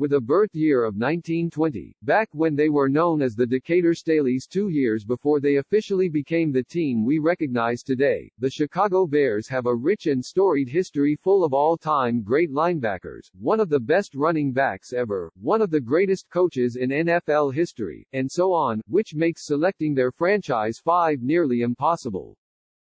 With a birth year of 1920, back when they were known as the Decatur Staleys 2 years before they officially became the team we recognize today, the Chicago Bears have a rich and storied history full of all-time great linebackers, one of the best running backs ever, one of the greatest coaches in NFL history, and so on, which makes selecting their franchise five nearly impossible.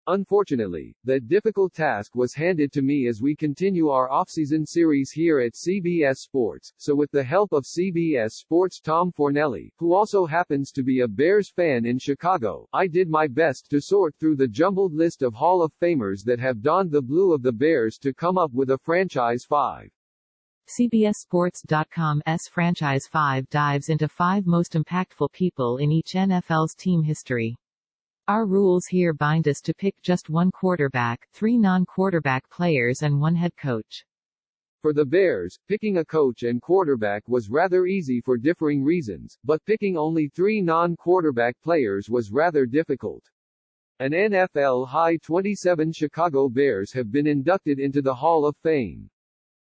Unfortunately, that difficult task was handed to me as we continue our offseason series here at CBS Sports, so with the help of CBS Sports Tom Fornelli, who also happens to be a Bears fan in Chicago, I did my best to sort through the jumbled list of Hall of Famers that have donned the blue of the Bears to come up with a franchise five. CBSSports.com's Franchise 5 dives into 5 most impactful people in each NFL's team history. Our rules here bind us to pick just one quarterback, 3 non-quarterback players and 1 head coach. For the Bears, picking a coach and quarterback was rather easy for differing reasons, but picking only 3 non-quarterback players was rather difficult. An NFL high 27 Chicago Bears have been inducted into the Hall of Fame.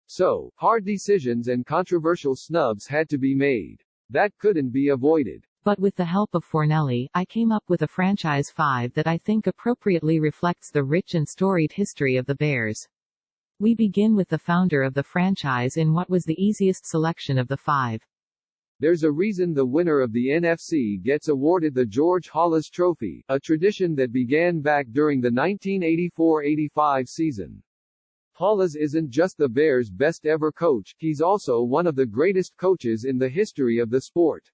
So, hard decisions and controversial snubs had to be made. That couldn't be avoided. But with the help of Fornelli, I came up with a franchise 5 that I think appropriately reflects the rich and storied history of the Bears. We begin with the founder of the franchise in what was the easiest selection of the 5. There's a reason the winner of the NFC gets awarded the George Halas Trophy, a tradition that began back during the 1984-85 season. Halas isn't just the Bears' best ever coach, he's also one of the greatest coaches in the history of the sport.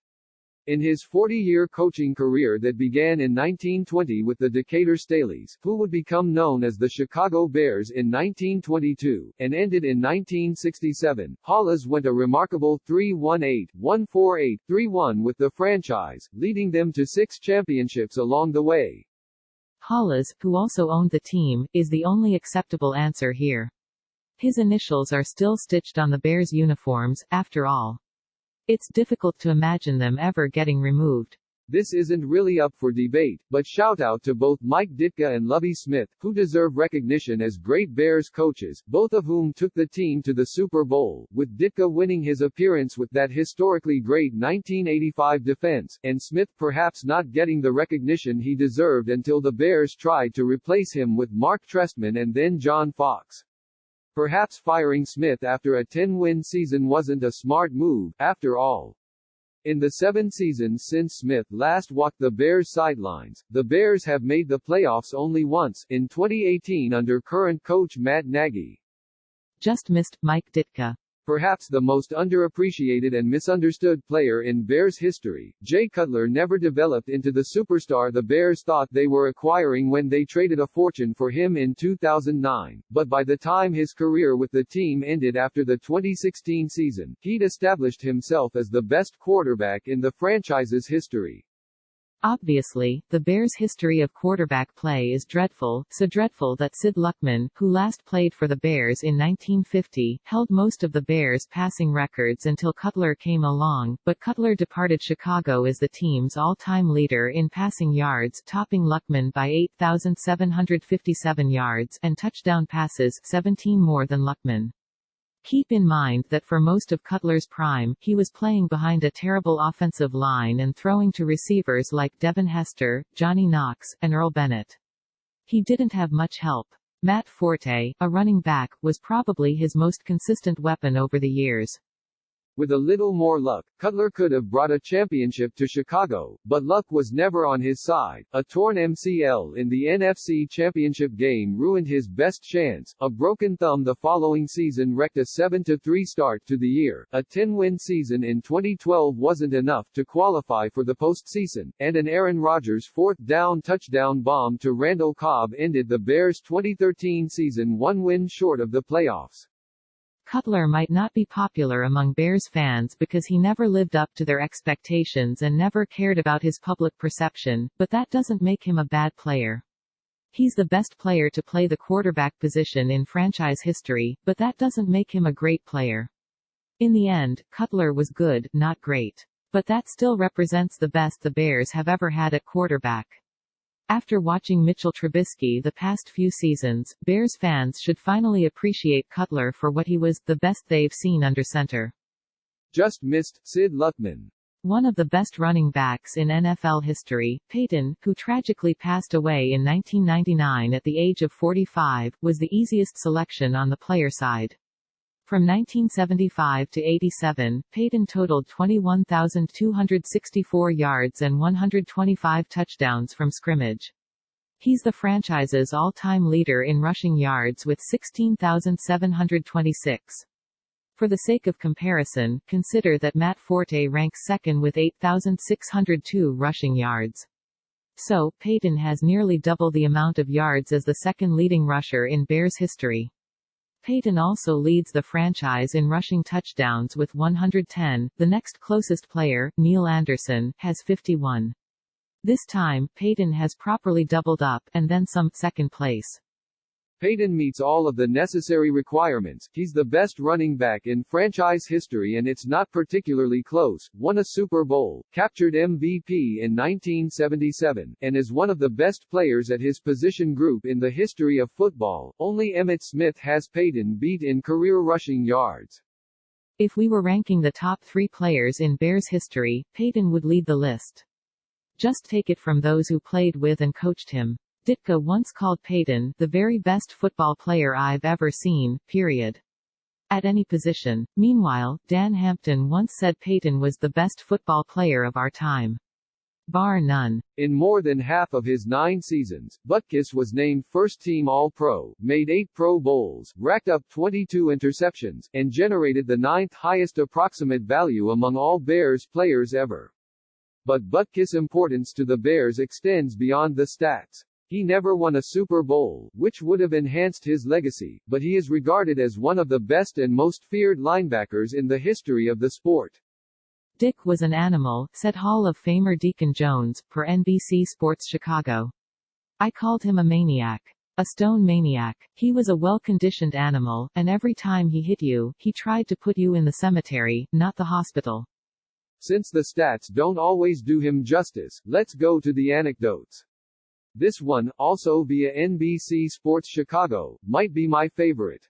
In his 40-year coaching career that began in 1920 with the Decatur Staleys, who would become known as the Chicago Bears in 1922, and ended in 1967, Halas went a remarkable 3-1-8, 1-4-8, 3-1 with the franchise, leading them to 6 championships along the way. Halas, who also owned the team, is the only acceptable answer here. His initials are still stitched on the Bears' uniforms, after all. It's difficult to imagine them ever getting removed. This isn't really up for debate, but shout out to both Mike Ditka and Lovie Smith, who deserve recognition as great Bears coaches, both of whom took the team to the Super Bowl, with Ditka winning his appearance with that historically great 1985 defense, and Smith perhaps not getting the recognition he deserved until the Bears tried to replace him with Mark Trestman and then John Fox. Perhaps firing Smith after a 10-win season wasn't a smart move, after all. In the 7 seasons since Smith last walked the Bears' sidelines, the Bears have made the playoffs only once, in 2018 under current coach Matt Nagy. Just missed Mike Ditka. Perhaps the most underappreciated and misunderstood player in Bears history, Jay Cutler never developed into the superstar the Bears thought they were acquiring when they traded a fortune for him in 2009, but by the time his career with the team ended after the 2016 season, he'd established himself as the best quarterback in the franchise's history. Obviously, the Bears' history of quarterback play is dreadful, so dreadful that Sid Luckman, who last played for the Bears in 1950, held most of the Bears' passing records until Cutler came along, but Cutler departed Chicago as the team's all-time leader in passing yards, topping Luckman by 8,757 yards, and touchdown passes, 17 more than Luckman. Keep in mind that for most of Cutler's prime, he was playing behind a terrible offensive line and throwing to receivers like Devin Hester, Johnny Knox, and Earl Bennett. He didn't have much help. Matt Forte, a running back, was probably his most consistent weapon over the years. With a little more luck, Cutler could have brought a championship to Chicago, but luck was never on his side. A torn MCL in the NFC Championship game ruined his best chance. A broken thumb the following season wrecked a 7-3 start to the year. A 10-win season in 2012 wasn't enough to qualify for the postseason, and an Aaron Rodgers fourth-down touchdown bomb to Randall Cobb ended the Bears' 2013 season one win short of the playoffs. Cutler might not be popular among Bears fans because he never lived up to their expectations and never cared about his public perception, but that doesn't make him a bad player. He's the best player to play the quarterback position in franchise history, but that doesn't make him a great player. In the end, Cutler was good, not great. But that still represents the best the Bears have ever had at quarterback. After watching Mitchell Trubisky the past few seasons, Bears fans should finally appreciate Cutler for what he was, the best they've seen under center. Just missed, Sid Luckman. One of the best running backs in NFL history, Peyton, who tragically passed away in 1999 at the age of 45, was the easiest selection on the player side. From 1975 to 87, Peyton totaled 21,264 yards and 125 touchdowns from scrimmage. He's the franchise's all-time leader in rushing yards with 16,726. For the sake of comparison, consider that Matt Forte ranks second with 8,602 rushing yards. So, Peyton has nearly double the amount of yards as the second leading rusher in Bears history. Peyton also leads the franchise in rushing touchdowns with 110. The next closest player, Neil Anderson, has 51. This time, Peyton has properly doubled up, and then some, second place. Peyton meets all of the necessary requirements. He's the best running back in franchise history and it's not particularly close. Won a Super Bowl, captured MVP in 1977, and is one of the best players at his position group in the history of football. Only Emmitt Smith has Peyton beat in career rushing yards. If we were ranking the top 3 players in Bears history, Peyton would lead the list. Just take it from those who played with and coached him. Ditka once called Peyton the very best football player I've ever seen, period. At any position. Meanwhile, Dan Hampton once said Peyton was the best football player of our time. Bar none. In more than half of his 9 seasons, Butkus was named first-team All-Pro, made 8 Pro Bowls, racked up 22 interceptions, and generated the 9th highest approximate value among all Bears players ever. But Butkus' importance to the Bears extends beyond the stats. He never won a Super Bowl, which would have enhanced his legacy, but he is regarded as one of the best and most feared linebackers in the history of the sport. Dick was an animal, said Hall of Famer Deacon Jones, per NBC Sports Chicago. I called him a maniac. A stone maniac. He was a well-conditioned animal, and every time he hit you, he tried to put you in the cemetery, not the hospital. Since the stats don't always do him justice, let's go to the anecdotes. This one, also via NBC Sports Chicago, might be my favorite.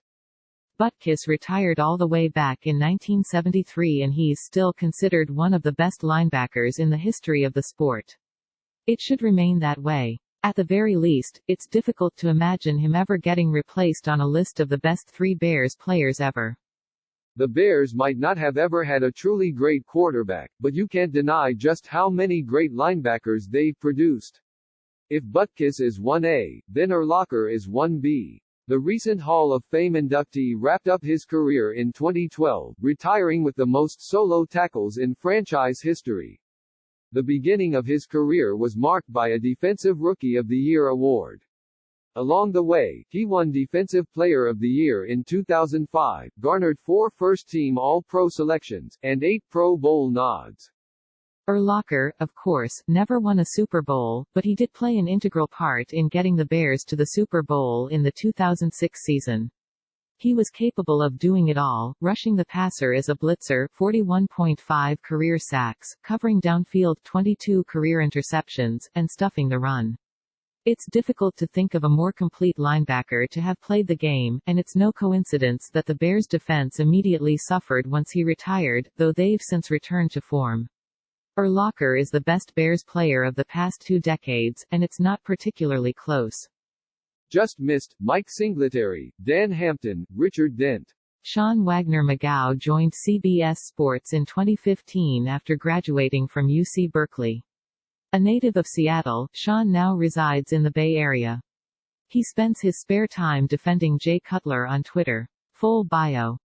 Butkus retired all the way back in 1973 and he's still considered one of the best linebackers in the history of the sport. It should remain that way. At the very least, it's difficult to imagine him ever getting replaced on a list of the best 3 Bears players ever. The Bears might not have ever had a truly great quarterback, but you can't deny just how many great linebackers they've produced. If Butkus is 1A, then Urlacher is 1B. The recent Hall of Fame inductee wrapped up his career in 2012, retiring with the most solo tackles in franchise history. The beginning of his career was marked by a Defensive Rookie of the Year award. Along the way, he won Defensive Player of the Year in 2005, garnered 4 first-team All-Pro selections, and 8 Pro Bowl nods. Urlacher, of course, never won a Super Bowl, but he did play an integral part in getting the Bears to the Super Bowl in the 2006 season. He was capable of doing it all, rushing the passer as a blitzer, 41.5 career sacks, covering downfield 22 career interceptions, and stuffing the run. It's difficult to think of a more complete linebacker to have played the game, and it's no coincidence that the Bears' defense immediately suffered once he retired, though they've since returned to form. Urlacher is the best Bears player of the past 2 decades, and it's not particularly close. Just missed, Mike Singletary, Dan Hampton, Richard Dent. Sean Wagner-McGough joined CBS Sports in 2015 after graduating from UC Berkeley. A native of Seattle, Sean now resides in the Bay Area. He spends his spare time defending Jay Cutler on Twitter. Full bio.